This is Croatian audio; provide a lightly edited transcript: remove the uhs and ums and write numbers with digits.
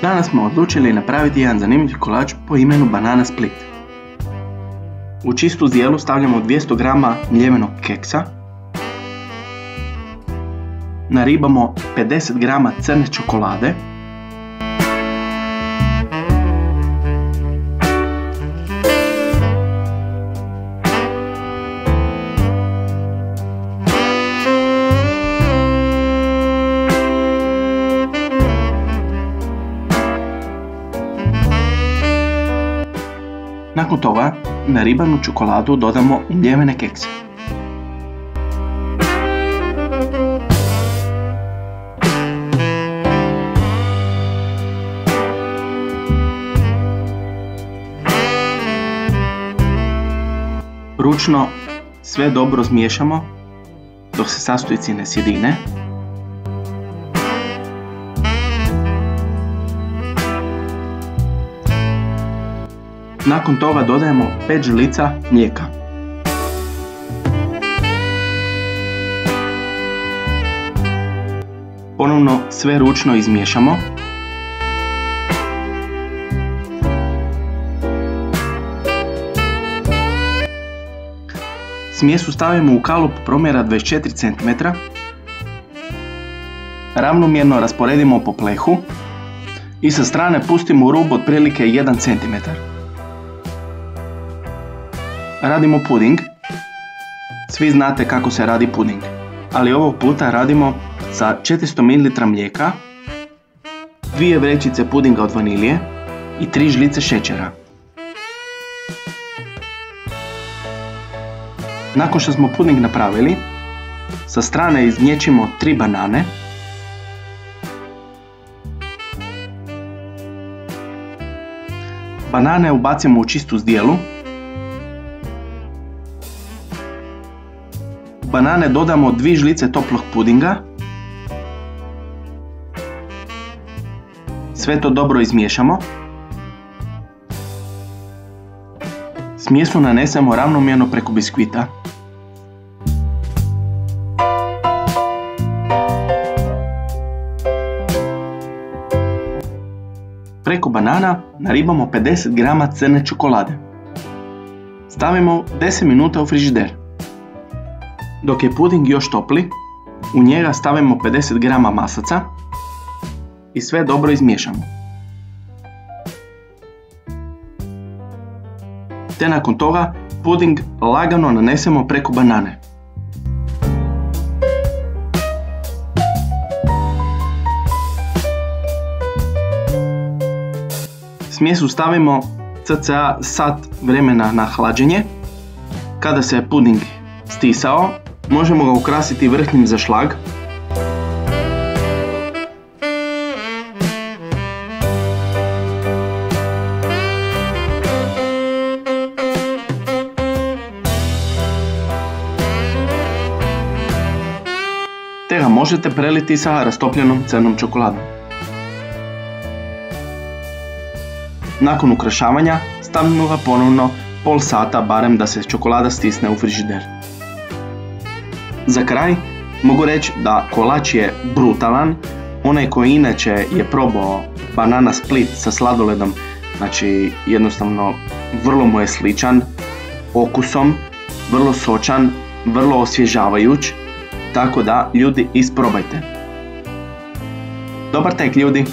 Danas smo odlučili napraviti jedan zanimljiv kolač po imenu Banana Split. U čistu zdjelu stavljamo 200 g mljevenog keksa, naribamo 50 g crne čokolade, nakon toga na ribanu čokoladu dodamo mljevene kekse. Ručno sve dobro zmiješamo dok se sastojci ne sjedine. Nakon toga dodajemo 5 žlica mlijeka. Ponovno sve ručno izmiješamo. Smjesu stavimo u kalup promjera 24 cm. Ravnomjerno rasporedimo po plehu i sa strane pustimo u rub otprilike 1 cm. Radimo puding. Svi znate kako se radi puding, ali ovog puta radimo sa 400 ml mlijeka, 2 vrećice pudinga od vanilije i 3 žlice šećera. Nakon što smo puding napravili, sa strane izgnječimo 3 banane. Banane ubacimo u čistu zdjelu. U banane dodamo 2 žlice toplog pudinga. Sve to dobro izmiješamo. Smjesu nanesemo ravnomjerno preko biskvita. Preko banana naribamo 50 g crne čokolade. Stavimo 10 minuta u frižider. Dok je puding još topli, u njega stavimo 50 g maslaca i sve dobro izmiješamo. Te nakon toga puding lagano nanesemo preko banane. Smjesu stavimo cca sat vremena na hlađenje. Kada se puding stisao, možemo ga ukrasiti vrhnjim za šlag. Te ga možete preliti sa rastopljenom crnom čokoladom. Nakon ukrašavanja stavimo ga ponovno pol sata barem da se čokolada stisne u frižider. Za kraj mogu reći da kolač je brutalan. Onaj koji inače je probao Banana Split sa sladoledom, znači jednostavno vrlo mu je sličan okusom, vrlo sočan, vrlo osvježavajuć, tako da ljudi isprobajte. Dobar tek ljudi!